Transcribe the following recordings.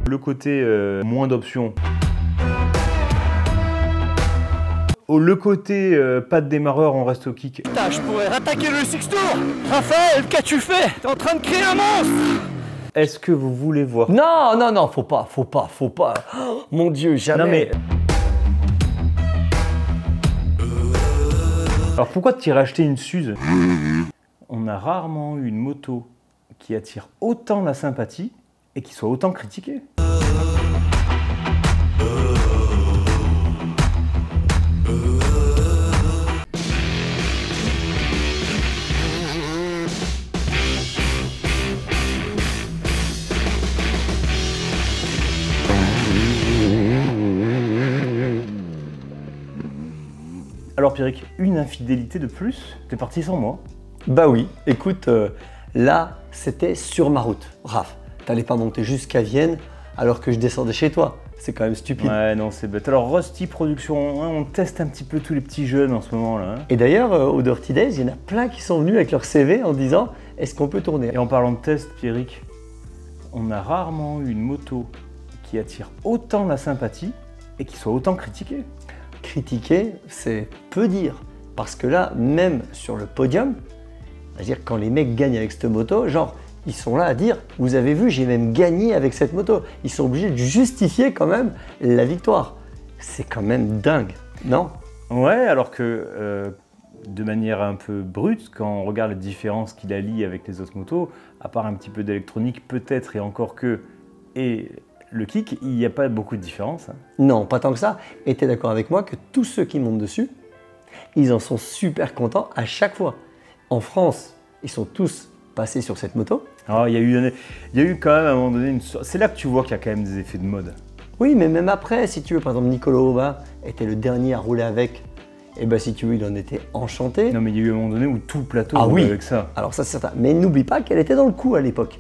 Le côté moins d'options. Le côté pas de démarreur, on reste au kick. Putain, je pourrais attaquer le Six Tour. Raphaël, qu'as-tu fait? T'es en train de créer un monstre. Est-ce que vous voulez voir? Non, non, non, faut pas. Oh, mon Dieu, jamais. Non mais... Alors pourquoi t'irais acheter une Suze? On a rarement eu une moto qui attire autant la sympathie et qui soit autant critiquée. Alors Pierrick, une infidélité de plus? T'es parti sans moi? Bah oui, écoute, là, c'était sur ma route. Raph, t'allais pas monter jusqu'à Vienne alors que je descendais chez toi. C'est quand même stupide. Ouais, non, c'est bête. Alors Rusty Production, hein, on teste un petit peu tous les petits jeunes en ce moment-là. Hein. Et d'ailleurs, au Dirty Days, il y en a plein qui sont venus avec leur CV en disant « Est-ce qu'on peut tourner ?» Et en parlant de test, Pierrick, on a rarement eu une moto qui attire autant la sympathie et qui soit autant critiquée. Critiquer, c'est peu dire. Parce que là, même sur le podium, c'est-à-dire quand les mecs gagnent avec cette moto, genre, ils sont là à dire « Vous avez vu, j'ai même gagné avec cette moto ». Ils sont obligés de justifier quand même la victoire. C'est quand même dingue, non? Ouais, alors que de manière un peu brute, quand on regarde les différences qu'il allie avec les autres motos, à part un petit peu d'électronique peut-être et encore que, et le kick, il n'y a pas beaucoup de différence. Hein. Non, pas tant que ça. Et tu es d'accord avec moi que tous ceux qui montent dessus, ils en sont super contents à chaque fois. En France, ils sont tous passés sur cette moto. Alors, il y a eu quand même à un moment donné, c'est là que tu vois qu'il y a quand même des effets de mode. Oui, mais même après, si tu veux, par exemple, Nicolas Aubin était le dernier à rouler avec. Et bien, si tu veux, il en était enchanté. Non, mais il y a eu un moment donné où tout le plateau roulait roulait avec ça. Alors ça, c'est certain. Mais n'oublie pas qu'elle était dans le coup à l'époque.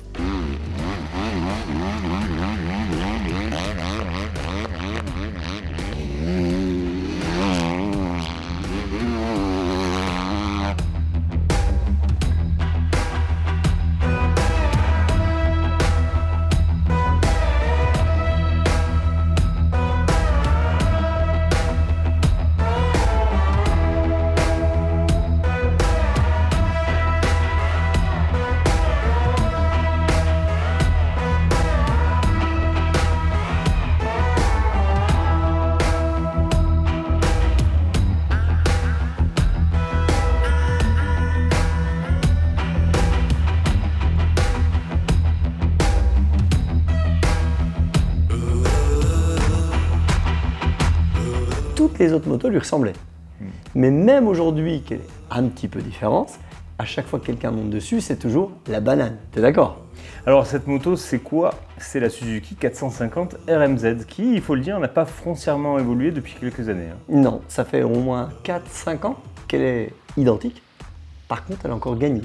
Toutes les autres motos lui ressemblaient. Mais même aujourd'hui, qu'elle est un petit peu différente, à chaque fois que quelqu'un monte dessus, c'est toujours la banane. T'es d'accord? Alors cette moto, c'est quoi? C'est la Suzuki 450 RMZ qui, il faut le dire, n'a pas foncièrement évolué depuis quelques années. Hein. Non, ça fait au moins 4-5 ans qu'elle est identique. Par contre, elle a encore gagné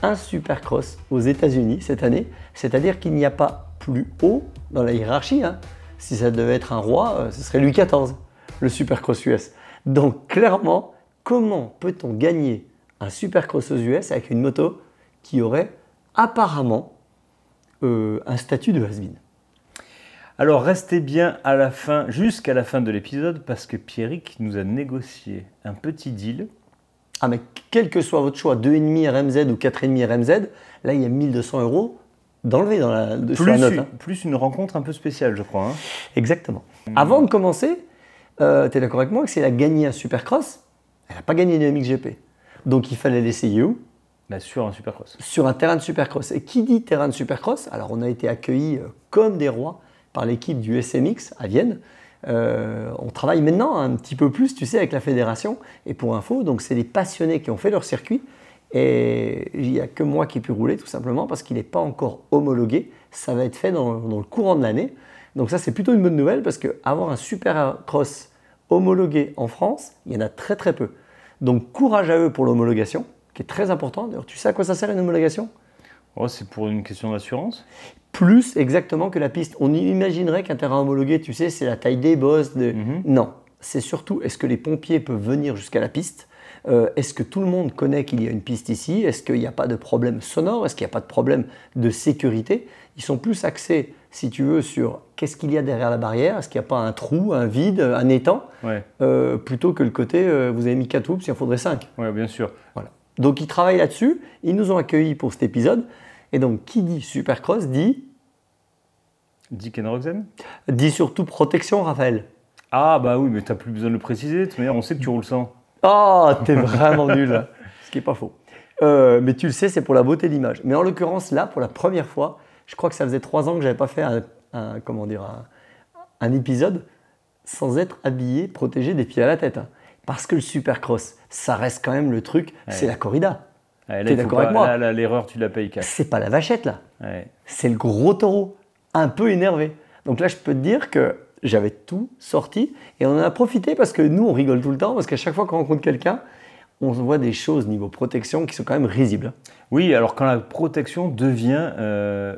un Supercross aux États-Unis cette année, c'est-à-dire qu'il n'y a pas plus haut dans la hiérarchie. Hein. Si ça devait être un roi, ce serait Louis XIV. Le Supercross US. Donc clairement, comment peut-on gagner un Supercross aux US avec une moto qui aurait apparemment un statut de has-been? Alors restez bien à la fin, jusqu'à la fin de l'épisode, parce que Pierrick nous a négocié un petit deal. Ah mais quel que soit votre choix, 2,5 RMZ ou 4,5 RMZ, là il y a 1200 € d'enlever sur la note. Plus une rencontre un peu spéciale, je crois. Hein. Exactement. Avant de commencer, tu es d'accord avec moi que si elle a gagné un Supercross, elle n'a pas gagné de MXGP. Donc il fallait l'essayer où? Bah, sur un Supercross. Sur un terrain de Supercross. Et qui dit terrain de Supercross? Alors on a été accueillis comme des rois par l'équipe du SMX à Vienne. On travaille maintenant un petit peu plus, tu sais, avec la fédération. Et pour info, donc c'est les passionnés qui ont fait leur circuit. Et il n'y a que moi qui ai pu rouler tout simplement parce qu'il n'est pas encore homologué. Ça va être fait dans le courant de l'année. Donc ça, c'est plutôt une bonne nouvelle parce qu'avoir un Supercross homologué en France, il y en a très très peu. Donc courage à eux pour l'homologation, qui est très important. D'ailleurs, tu sais à quoi ça sert une homologation? Oh, c'est pour une question d'assurance? Plus exactement que la piste. On imaginerait qu'un terrain homologué, tu sais, c'est la taille des bosses. Non, c'est surtout est-ce que les pompiers peuvent venir jusqu'à la piste Est-ce que tout le monde connaît qu'il y a une piste ici? Est-ce qu'il n'y a pas de problème sonore? Est-ce qu'il n'y a pas de problème de sécurité? Ils sont plus axés, si tu veux, sur qu'est-ce qu'il y a derrière la barrière? Est-ce qu'il n'y a pas un trou, un vide, un étang? Plutôt que le côté, vous avez mis 4 hoops, il en faudrait 5. Oui, bien sûr. Voilà. Donc ils travaillent là-dessus, ils nous ont accueillis pour cet épisode. Et donc qui dit Supercross dit... Dit Ken Roczen? Dit surtout protection, Raphaël. Ah bah oui, mais t'as plus besoin de le préciser, de toute manière on sait que tu roules sans. Oh, t'es vraiment nul, ce qui n'est pas faux. Mais tu le sais, c'est pour la beauté de l'image. Mais en l'occurrence, là, pour la première fois, je crois que ça faisait 3 ans que je n'avais pas fait un épisode sans être habillé, protégé des pieds à la tête. Hein. Parce que le Supercross, ça reste quand même le truc, c'est la corrida. T'es d'accord avec moi? Là, l'erreur, tu la payes cash. C'est pas la vachette, là. C'est le gros taureau, un peu énervé. Donc là, je peux te dire que j'avais tout sorti et on en a profité parce que nous, on rigole tout le temps parce qu'à chaque fois qu'on rencontre quelqu'un, on voit des choses niveau protection qui sont quand même risibles. Oui, alors quand la protection devient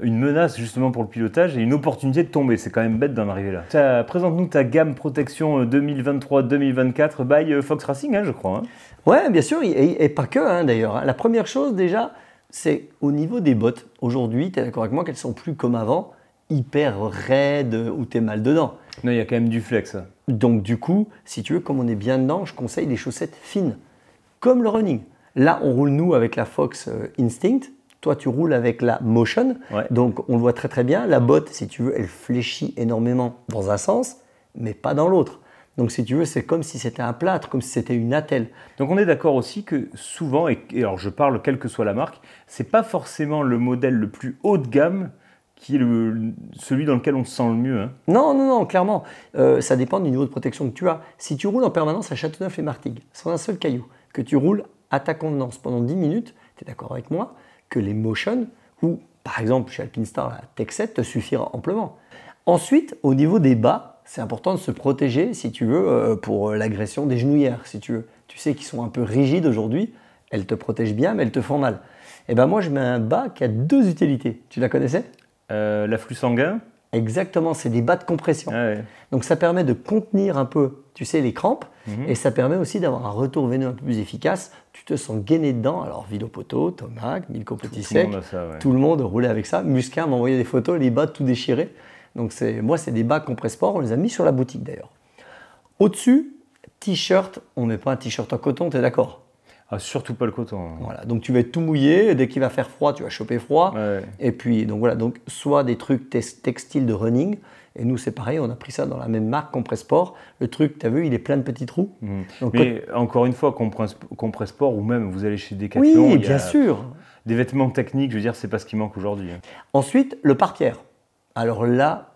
une menace justement pour le pilotage et une opportunité de tomber, c'est quand même bête d'en arriver là. Présente-nous ta gamme protection 2023-2024 by Fox Racing, hein, je crois. Hein. Ouais, bien sûr, et pas que hein, d'ailleurs. Hein. La première chose déjà, c'est au niveau des bottes. Aujourd'hui, tu es d'accord avec moi qu'elles sont plus comme avant, hyper raides ou tu es mal dedans. Non, il y a quand même du flex. Donc du coup, si tu veux, comme on est bien dedans, je conseille des chaussettes fines, comme le running. Là, on roule nous avec la Fox Instinct. Toi, tu roules avec la Motion. Donc on le voit très très bien. La botte, si tu veux, elle fléchit énormément dans un sens, mais pas dans l'autre. Donc si tu veux, c'est comme si c'était un plâtre, comme si c'était une attelle. Donc on est d'accord aussi que souvent, et alors je parle quelle que soit la marque, c'est pas forcément le modèle le plus haut de gamme qui est celui dans lequel on se sent le mieux. Hein. Non, clairement. Ça dépend du niveau de protection que tu as. Si tu roules en permanence à Châteauneuf et Martigues, sans un seul caillou, que tu roules à ta contenance pendant 10 minutes, tu es d'accord avec moi que les Motion, ou par exemple chez Alpinestar, la Tech 7 te suffira amplement. Ensuite, au niveau des bas, c'est important de se protéger, si tu veux, pour l'agression des genouillères, si tu veux. Tu sais qu'ils sont un peu rigides aujourd'hui, elles te protègent bien, mais elles te font mal. Et ben moi, je mets un bas qui a 2 utilités. Tu la connaissais? L'afflux sanguin? Exactement, c'est des bas de compression. Donc ça permet de contenir un peu, tu sais, les crampes, et ça permet aussi d'avoir un retour veineux un peu plus efficace. Tu te sens gainé dedans. Alors Vilo Poto, Tomac, Milko Petit-Sec, tout le monde roulait avec ça. Musquin m'a envoyé des photos, les bas tout déchirés. Donc moi, c'est des bas Compressport, on les a mis sur la boutique d'ailleurs. Au-dessus, t-shirt, on ne met pas un t-shirt en coton, tu es d'accord? Ah, surtout pas le coton. Voilà, donc tu vas être tout mouillé, dès qu'il va faire froid, tu vas choper froid. Et puis, donc voilà, donc soit des trucs textiles de running, et nous c'est pareil, on a pris ça dans la même marque Compressport. Le truc, tu as vu, il est plein de petits trous. Donc, mais encore une fois, Compressport, ou même vous allez chez Decathlon, oui, bien sûr. Des vêtements techniques, je veux dire, c'est pas ce qui manque aujourd'hui. Hein. Ensuite, le pare-pierre. Alors là,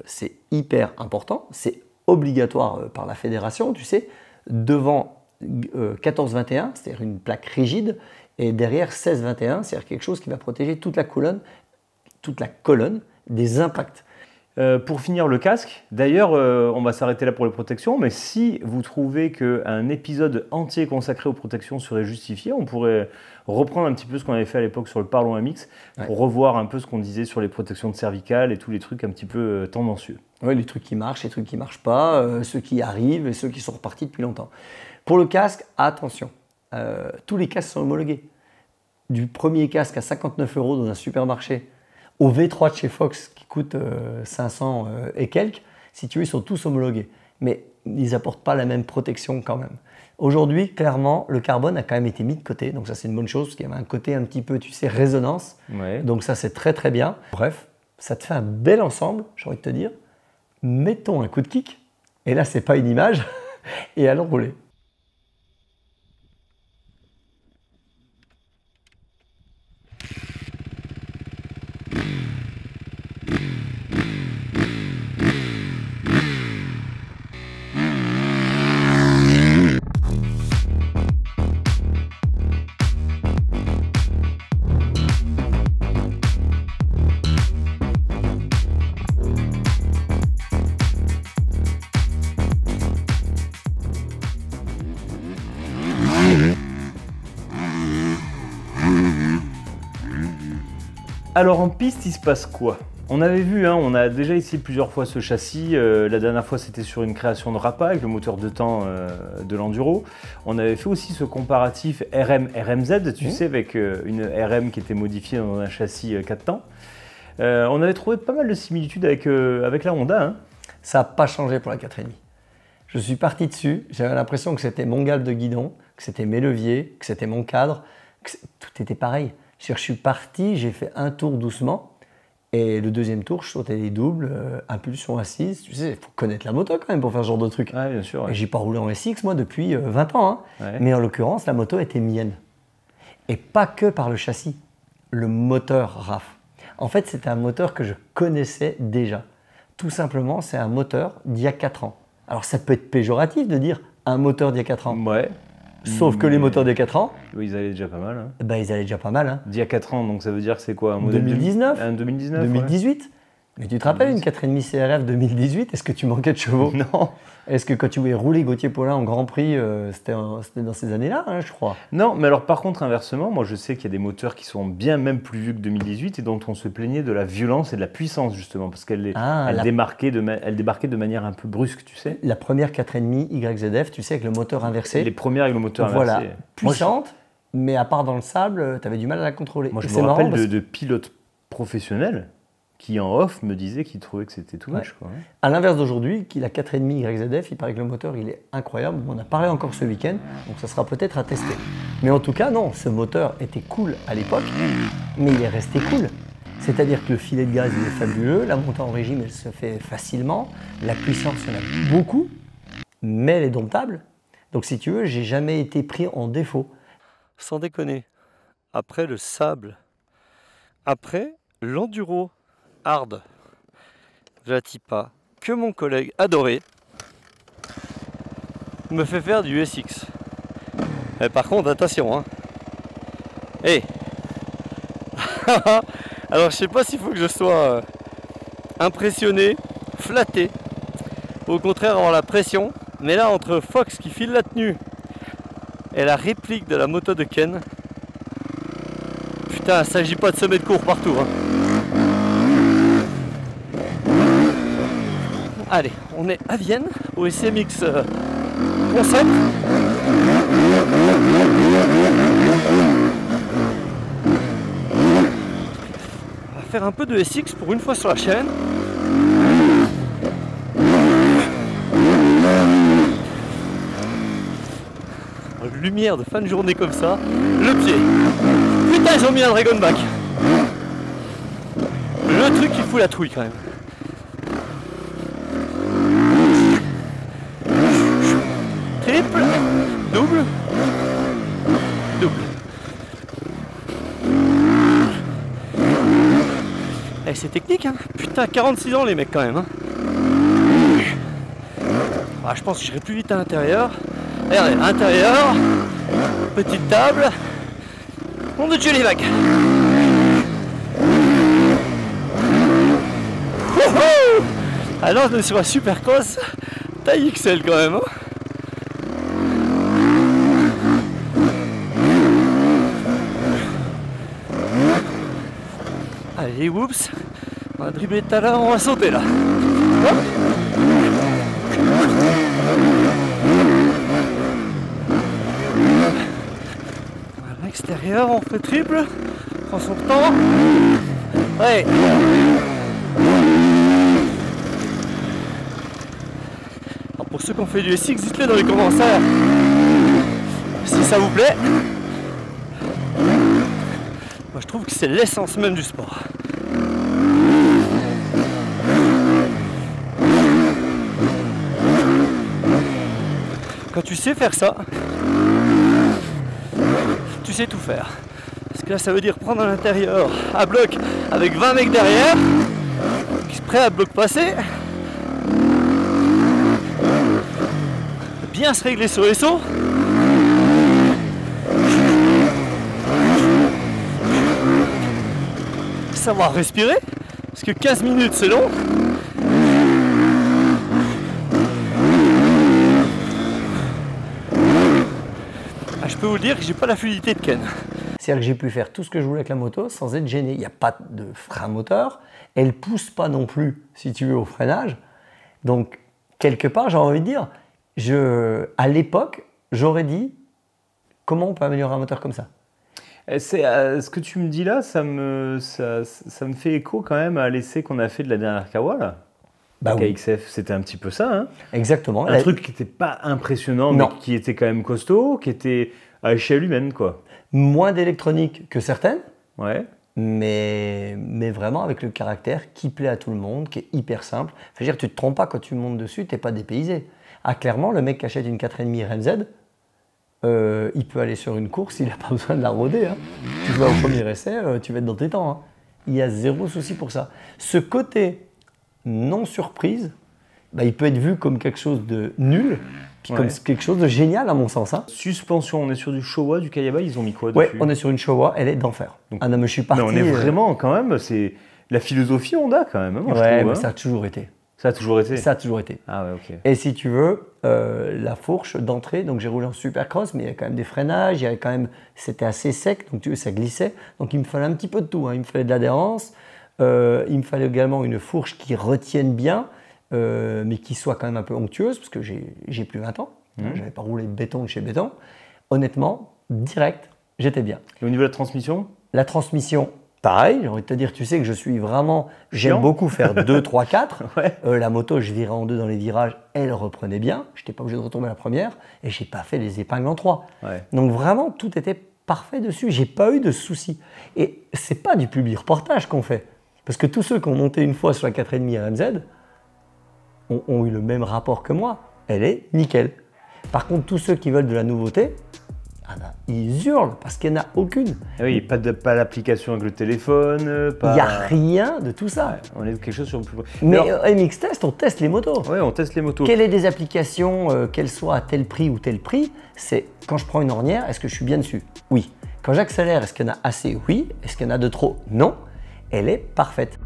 c'est hyper important, c'est obligatoire par la fédération, tu sais, devant 14-21, c'est-à-dire une plaque rigide, et derrière 16-21, c'est-à-dire quelque chose qui va protéger toute la colonne des impacts. Pour finir le casque, d'ailleurs, on va s'arrêter là pour les protections, mais si vous trouvez qu'un épisode entier consacré aux protections serait justifié, on pourrait reprendre un petit peu ce qu'on avait fait à l'époque sur le Parlons MX, pour revoir un peu ce qu'on disait sur les protections de cervicales et tous les trucs un petit peu tendancieux. Oui, les trucs qui marchent, les trucs qui ne marchent pas, ceux qui arrivent et ceux qui sont repartis depuis longtemps. Pour le casque, attention, tous les casques sont homologués. Du premier casque à 59 € dans un supermarché au V3 de chez Fox qui coûte 500 et quelques, si tu veux, ils sont tous homologués. Mais ils n'apportent pas la même protection quand même. Aujourd'hui, clairement, le carbone a quand même été mis de côté. Donc ça, c'est une bonne chose parce qu'il y avait un côté un petit peu, tu sais, résonance. Donc ça, c'est très très bien. Bref, ça te fait un bel ensemble, j'ai envie de te dire. Mettons un coup de kick. Et là, c'est pas une image. Et allons rouler. Alors en piste, il se passe quoi? On avait vu, hein, on a déjà essayé plusieurs fois ce châssis. La dernière fois, c'était sur une création de Rappa avec le moteur de temps de l'Enduro. On avait fait aussi ce comparatif RM-RMZ, tu sais, avec une RM qui était modifiée dans un châssis 4 temps. On avait trouvé pas mal de similitudes avec la Honda. Hein. Ça n'a pas changé pour la 4,5. Je suis parti dessus, j'avais l'impression que c'était mon galbe de guidon, que c'était mes leviers, que c'était mon cadre, tout était pareil. Je suis parti, j'ai fait un tour doucement. Et le deuxième tour, je sautais les doubles, impulsion assise. Tu sais, il faut connaître la moto quand même pour faire ce genre de truc. Ouais, bien sûr. Ouais. Et j'ai pas roulé en SX, moi, depuis 20 ans. Hein. Ouais. Mais en l'occurrence, la moto était mienne. Et pas que par le châssis, le moteur RAF. En fait, c'était un moteur que je connaissais déjà. Tout simplement, c'est un moteur d'il y a 4 ans. Alors, ça peut être péjoratif de dire un moteur d'il y a 4 ans. Ouais. Sauf que les moteurs d'il y a 4 ans, oui, ils allaient déjà pas mal. Hein. Ben, ils allaient déjà pas mal. Hein. D'il y a 4 ans, donc ça veut dire que c'est quoi un modèle 2019 Un 2019 2018 ouais. Mais tu te rappelles une 4,5 CRF 2018? Est-ce que tu manquais de chevaux? Non. Est-ce que quand tu voulais rouler Gauthier Paulin en Grand Prix, c'était dans ces années-là, hein, je crois? Non, mais alors par contre, inversement, moi je sais qu'il y a des moteurs qui sont bien même plus vieux que 2018 et dont on se plaignait de la violence et de la puissance justement, parce qu'elle débarquait de manière un peu brusque, tu sais. La première 4,5 YZF, tu sais, avec le moteur inversé. Les premières avec le moteur voilà, inversé. puissante, mais à part dans le sable, tu avais du mal à la contrôler. Moi je me rappelle de pilotes professionnels qui en off me disaient qu'ils trouvaient que c'était too much. Quoi. À l'inverse d'aujourd'hui, la 4,5 YZF, il paraît que le moteur il est incroyable. On en a parlé encore ce week-end, donc ça sera peut-être à tester. Mais en tout cas, non, ce moteur était cool à l'époque, mais il est resté cool. C'est-à-dire que le filet de gaz il est fabuleux, la montée en régime elle se fait facilement, la puissance il y en a beaucoup, mais elle est domptable. Donc si tu veux, j'ai jamais été pris en défaut. Sans déconner, après le sable, après l'enduro hard, Jatipa, que mon collègue adoré, me fait faire du SX. Et par contre, attention, hein. Hey. Alors je sais pas s'il faut que je sois impressionné, flatté, au contraire avoir la pression, mais là entre Fox qui file la tenue et la réplique de la moto de Ken, putain, il s'agit pas de se mettre court partout, hein. Allez, on est à Vienne, au SMX Concept. On va faire un peu de SX pour une fois sur la chaîne. Lumière de fin de journée comme ça, le pied. Putain, ils ont mis un Dragonback. Le truc qui fout la trouille quand même. Triple, double, double. Et c'est technique, hein. Putain, 46 ans les mecs quand même. Hein. Ah, je pense que j'irai plus vite à l'intérieur. Regardez, intérieur, petite table. On de Dieu les vagues. Alors on est sur la Supercross, taille XL quand même. Hein. Allez, whoops, on a dribblé tout à l'heure, on va sauter là. Hop. À l'extérieur, on fait triple, on prend son temps. Ouais. Alors pour ceux qui ont fait du SX, dites-le dans les commentaires si ça vous plaît. Moi je trouve que c'est l'essence même du sport. Quand tu sais faire ça, tu sais tout faire. Parce que là ça veut dire prendre à l'intérieur à bloc avec 20 mecs derrière, qui sont prêts à bloc passer. Bien se régler sur les sauts. Savoir respirer, parce que 15 minutes c'est long. Ah, je peux vous le dire que j'ai pas la fluidité de Ken. C'est-à-dire que j'ai pu faire tout ce que je voulais avec la moto sans être gêné. Il n'y a pas de frein moteur, elle ne pousse pas non plus, si tu veux, au freinage. Donc, quelque part, j'ai envie de dire, à l'époque, j'aurais dit, comment on peut améliorer un moteur comme ça? Ce que tu me dis là, ça me fait écho quand même à l'essai qu'on a fait de la dernière Kawa, là. Bah oui. KXF, c'était un petit peu ça. Hein. Exactement. Un truc qui n'était pas impressionnant, Non. mais qui était quand même costaud, qui était à échelle humaine, quoi. Moins d'électronique que certaines, Ouais. mais vraiment avec le caractère qui plaît à tout le monde, qui est hyper simple. Je veux dire, tu ne te trompes pas quand tu montes dessus, tu n'es pas dépaysé. Ah, clairement, le mec qui achète une 4,5 RMZ, il peut aller sur une course, il n'a pas besoin de la rôder. Hein. Tu vas au premier essai, tu vas être dans tes temps. Hein. Il y a zéro souci pour ça. Ce côté non surprise, bah, il peut être vu comme quelque chose de nul, puis comme quelque chose de génial à mon sens. Hein. Suspension, on est sur du Showa, du Kayaba, ils ont mis quoi Ouais, dessus? on est sur une Showa, elle est d'enfer. Donc, ah non, mais je suis parti. Mais on est vraiment quand même, c'est la philosophie Honda quand même. Hein, moi, je trouve, mais hein. ça a toujours été. Ça a toujours été. Ça a toujours été. Ah ouais, ok. Et si tu veux, la fourche d'entrée, donc j'ai roulé en supercross, mais il y a quand même des freinages, il y avait quand même, c'était assez sec, donc tu veux, ça glissait. Donc il me fallait un petit peu de tout. Hein. Il me fallait de l'adhérence, il me fallait également une fourche qui retienne bien, mais qui soit quand même un peu onctueuse, parce que j'ai plus 20 ans. Je n'avais pas roulé béton de chez béton. Honnêtement, direct, j'étais bien. Et au niveau de la transmission? La transmission, pareil, j'ai envie de te dire, tu sais que je suis vraiment, j'aime Chiant. beaucoup faire 2, 3, 4. Ouais. La moto, je virais en 2 dans les virages, elle reprenait bien. Je n'étais pas obligé de retomber à la première et je n'ai pas fait les épingles en 3. Ouais. Donc vraiment, tout était parfait dessus. J'ai pas eu de soucis. Et c'est pas du public reportage qu'on fait. Parce que tous ceux qui ont monté une fois sur la 4,5 RMZ ont eu le même rapport que moi. Elle est nickel. Par contre, tous ceux qui veulent de la nouveauté, ah ben, ils hurlent parce qu'il n'y en a aucune. Oui, pas d'application avec le téléphone, pas... Il n'y a rien de tout ça. Ouais, on est quelque chose sur le plus... Mais Alors, MX Test, on teste les motos. ouais, on teste les motos. Quelles sont des applications, qu'elles soient à tel prix ou tel prix, c'est quand je prends une ornière, est-ce que je suis bien dessus? Oui. Quand j'accélère, est-ce qu'il y en a assez? Oui. Est-ce qu'il y en a de trop? Non. Elle est parfaite.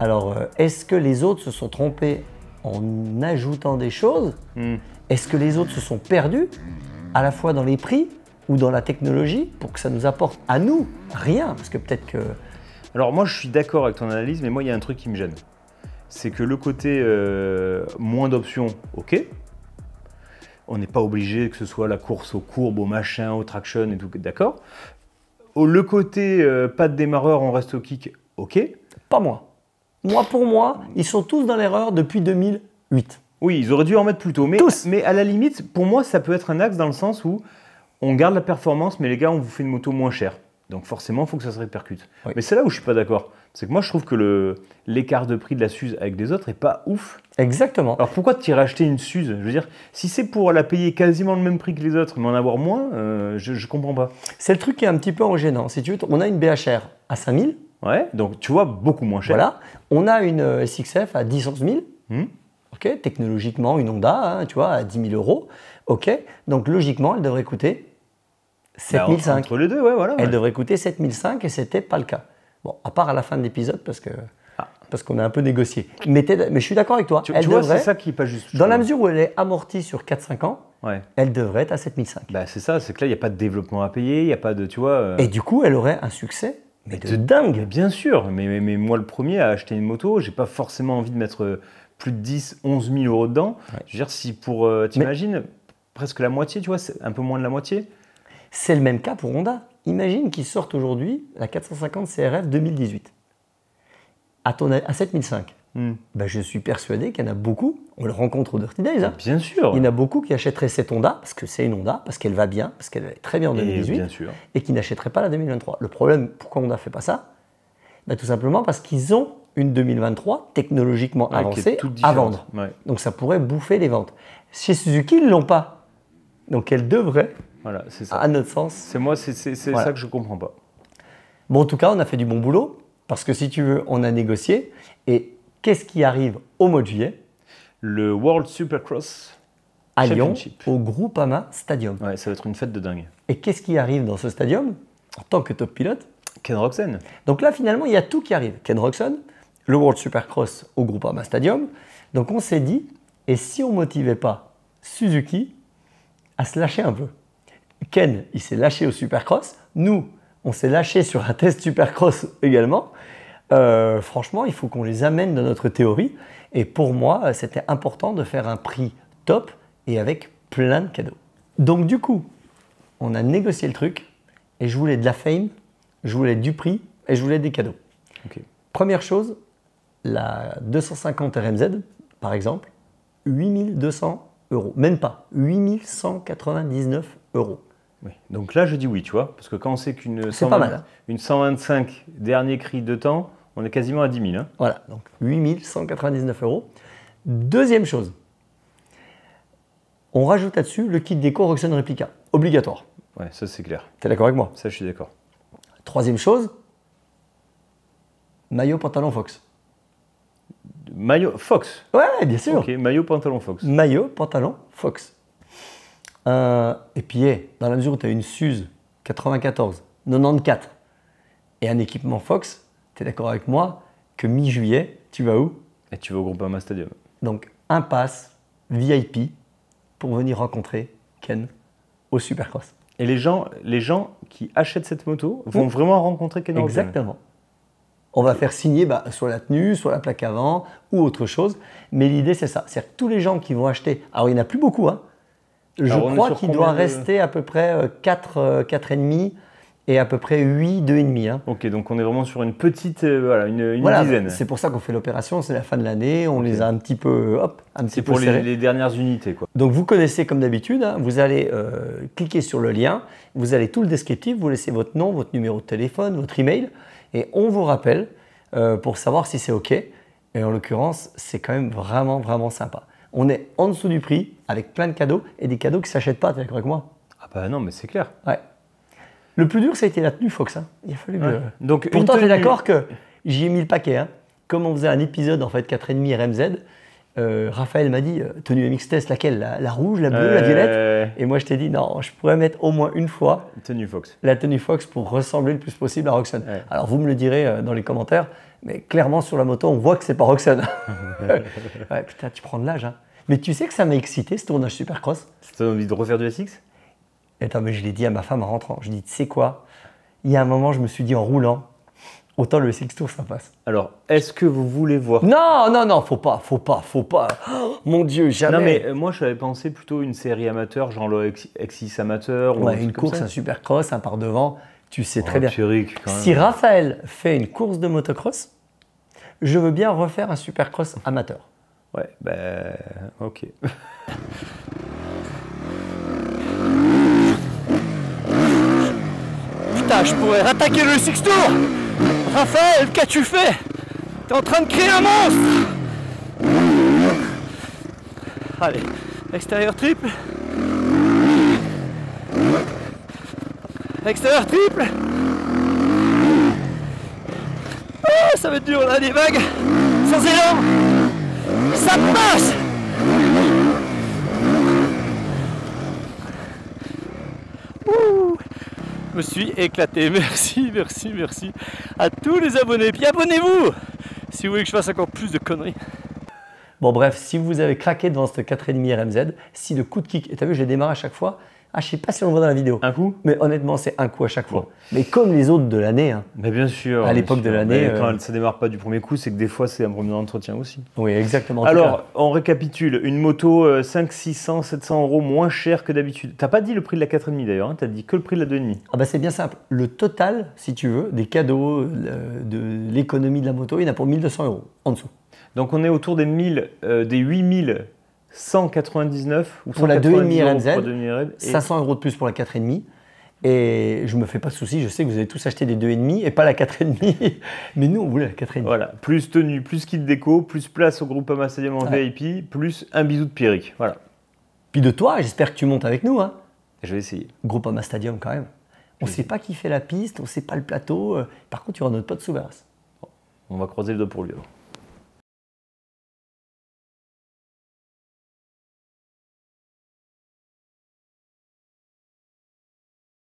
Alors, est-ce que les autres se sont trompés en ajoutant des choses? Est-ce que les autres se sont perdus à la fois dans les prix ou dans la technologie pour que ça nous apporte à nous rien? Parce que peut-être que... Alors moi, je suis d'accord avec ton analyse, mais moi, il y a un truc qui me gêne. C'est que le côté moins d'options, ok. On n'est pas obligé que ce soit la course aux courbes, au machin, au traction et tout, d'accord. Le côté pas de démarreur, on reste au kick, ok. Pas moi. Pour moi, ils sont tous dans l'erreur depuis 2008. Oui, ils auraient dû en mettre plus tôt. Mais, Tous. mais à la limite, pour moi, ça peut être un axe dans le sens où on garde la performance, mais les gars, on vous fait une moto moins chère. Donc forcément, il faut que ça se répercute. Oui. Mais c'est là où je suis pas d'accord. C'est que moi, je trouve que l'écart de prix de la Suze avec les autres est pas ouf. Exactement. Alors pourquoi tu irais acheter une Suze? Je veux dire, si c'est pour la payer quasiment le même prix que les autres, mais en avoir moins, je comprends pas. C'est le truc qui est un petit peu gênant. Si tu veux, on a une BHR à 5000. Ouais, donc tu vois, beaucoup moins cher. Voilà. On a une SXF à 10-11 000. Hmm. Ok. Technologiquement, une Honda, hein, tu vois, à 10 000 euros. Ok. Donc logiquement, elle devrait coûter 7 Bah, 500. entre les deux, ouais, voilà. Elle ouais. devrait coûter 7 500 et c'était pas le cas. Bon, à part à la fin de l'épisode parce qu'on a un peu négocié. Mais je suis d'accord avec toi. Tu Elle vois, devrait, c'est ça qui est pas juste. je dans la trouve. mesure où elle est amortie sur 4-5 ans, Ouais. elle devrait être à 7 500. Bah, c'est ça, c'est que là, il n'y a pas de développement à payer, il n'y a pas de, tu vois... Et du coup, elle aurait un succès mais de dingue. Mais bien sûr, mais moi le premier à acheter une moto, j'ai pas forcément envie de mettre plus de 10, 11 000 euros dedans. Ouais. Je veux dire, si pour, t'imagines, presque la moitié, tu vois, c'est un peu moins de la moitié. C'est le même cas pour Honda. Imagine qu'ils sortent aujourd'hui la 450 CRF 2018 à 7 500. Ben, je suis persuadé qu'il y en a beaucoup, on le rencontre au Dirty Days, hein. Bien sûr. Il y en a beaucoup qui achèteraient cette Honda, parce que c'est une Honda, parce qu'elle va bien, parce qu'elle est très bien en 2018, bien sûr. et qui n'achèteraient pas la 2023. Le problème, pourquoi Honda ne fait pas ça? Ben, tout simplement parce qu'ils ont une 2023 technologiquement Ouais, qui est avancée toute à différente. vendre. Ouais. Donc ça pourrait bouffer les ventes. Chez Suzuki, ils ne l'ont pas. Donc elle devrait, Voilà, c'est ça. à notre sens... C'est moi, c'est Voilà. ça que je comprends pas. Bon, en tout cas, on a fait du bon boulot, parce que si tu veux, on a négocié. Et qu'est-ce qui arrive au mois de juillet? Le World Supercross À Lyon, Championship. au Groupama Stadium. Ouais, ça va être une fête de dingue. Et qu'est-ce qui arrive dans ce stadium en tant que top pilote? Ken Roczen. Donc là, finalement, il y a tout qui arrive. Ken Roczen, le World Supercross au Groupama Stadium. Donc on s'est dit, et si on motivait pas Suzuki à se lâcher un peu? Ken, il s'est lâché au Supercross. Nous, on s'est lâché sur un test Supercross également. Franchement, il faut qu'on les amène dans notre théorie. Et pour moi, c'était important de faire un prix top et avec plein de cadeaux. Donc du coup, on a négocié le truc et je voulais de la fame, je voulais du prix et je voulais des cadeaux. Ok. Première chose, la 250 RMZ, par exemple, 8200 €. Même pas, 8199 €. Oui. Donc là, je dis oui, tu vois, parce que quand on sait qu'une C'est pas mal, hein. une 125 dernier cri de temps, on est quasiment à 10 000. Hein. Voilà, donc 8199 €. Deuxième chose, on rajoute là-dessus le kit déco Roczen Replica, obligatoire. Ouais, ça c'est clair. T'es d'accord avec moi? Ça, je suis d'accord. Troisième chose, maillot, pantalon Fox. Maillot Fox. Ouais, bien sûr. Ok, maillot, pantalon Fox. Maillot, pantalon Fox. Et puis, dans la mesure où tu as une Suze 94, 94 et un équipement Fox, tu es d'accord avec moi que mi-juillet, tu vas où? Et tu vas au Groupama Stadium. Donc, un pass VIP pour venir rencontrer Ken au Supercross. Et les gens qui achètent cette moto vont vraiment rencontrer Ken Roczen. Exactement. On va faire signer soit la tenue, soit la plaque avant ou autre chose. Mais l'idée, c'est ça. C'est-à-dire que tous les gens qui vont acheter... Alors, il n'y en a plus beaucoup. Hein. Je Alors, on est crois sur qu'il combien doit de- rester à peu près 4,5 et à peu près 8, 2,5. Hein. Ok, donc on est vraiment sur une petite, voilà, une Voilà, dizaine. c'est pour ça qu'on fait l'opération. C'est la fin de l'année. On les a un petit peu, un petit C'est peu pour serrés. les dernières unités, quoi. Donc vous connaissez comme d'habitude, hein, vous allez cliquer sur le lien, vous allez tout le descriptif, vous laissez votre nom, votre numéro de téléphone, votre email, et on vous rappelle pour savoir si c'est OK. Et en l'occurrence, c'est quand même vraiment, vraiment sympa. On est en dessous du prix, avec plein de cadeaux, et des cadeaux qui ne s'achètent pas, t'es d'accord avec moi? Ah bah non, mais c'est clair. Ouais. Le plus dur, ça a été la tenue Fox. Hein. Il a fallu Ouais. Donc, une Pourtant, tu es tenue- d'accord que j'y ai mis le paquet. Hein. Comme on faisait un épisode, en fait, 4,5 RMZ, Raphaël m'a dit, tenue MX Test, laquelle? La rouge, la bleue, la violette? Et moi, je t'ai dit, non, je pourrais mettre au moins une fois Tenue Fox. la tenue Fox pour ressembler le plus possible à Roczen. Ouais. Alors, vous me le direz dans les commentaires, mais clairement, sur la moto, on voit que c'est pas Roczen. Ouais, putain, tu prends de l'âge. Hein. Mais tu sais que ça m'a excité, ce tournage Supercross. Ça donne envie de refaire du SX? Attends, mais je l'ai dit à ma femme en rentrant. Je dis, tu sais quoi? Il y a un moment, je me suis dit en roulant, autant le SX Tour, ça passe. Alors, est-ce que vous voulez voir... Non, non, non, faut pas. Oh, mon Dieu, jamais. Non, mais moi, j'avais pensé plutôt une série amateur, genre le X6 amateur. Ou un Ouais, truc une comme course, ça. un Supercross, un par devant, tu sais très Oh, bien. Pierrick, quand même. Si Raphaël fait une course de motocross, je veux bien refaire un Supercross amateur. Ouais, ben... ok. Putain, je pourrais rattaquer le Six Tour. Raphaël, qu'as-tu fait? T'es en train de créer un monstre. Allez, extérieur triple. Extérieur triple. Ah, ça va être dur là, les vagues. Sans élan. Ça passe. Ouh. Je me suis éclaté. Merci, merci, merci à tous les abonnés. Puis abonnez-vous si vous voulez que je fasse encore plus de conneries. Bon, bref, si vous avez craqué devant ce 4,5 RMZ, si le coup de kick, et t'as vu, je l'ai démarré à chaque fois. Ah, je sais pas si on le voit dans la vidéo. Un coup? Mais honnêtement, c'est un coup à chaque fois. Mais comme les autres de l'année. Hein. Mais bien sûr. À l'époque bien de sûr. l'année, Mais quand ça démarre pas du premier coup, c'est que des fois, c'est un premier entretien aussi. Oui, exactement. En tout Alors, cas, on récapitule. Une moto 5, 600, 700 € moins chère que d'habitude. T'as pas dit le prix de la 4,5 d'ailleurs, hein, t'as dit que le prix de la 2,5. ah bah c'est bien simple. Le total, si tu veux, des cadeaux, de l'économie de la moto, il y en a pour 1200 € en dessous. Donc on est autour des 8199 ou Pour la 190 2,5 € RMZ, pour la 2,5 RMZ. Et 500 € de plus pour la 4,5. Et je me fais pas de soucis, je sais que vous avez tous acheté des 2,5 et pas la 4,5. Mais nous, on voulait la 4,5. voilà, plus tenue, plus kit déco, plus place au Groupama Stadium en Ouais. VIP, plus un bisou de Pierrick. Voilà. Puis de toi, j'espère que tu montes avec nous. Hein. Je vais essayer. Groupama Stadium quand même. On ne sait pas qui fait la piste, on ne sait pas le plateau. Par contre, il y aura notre pote Souberas. On va croiser le dos pour lui alors.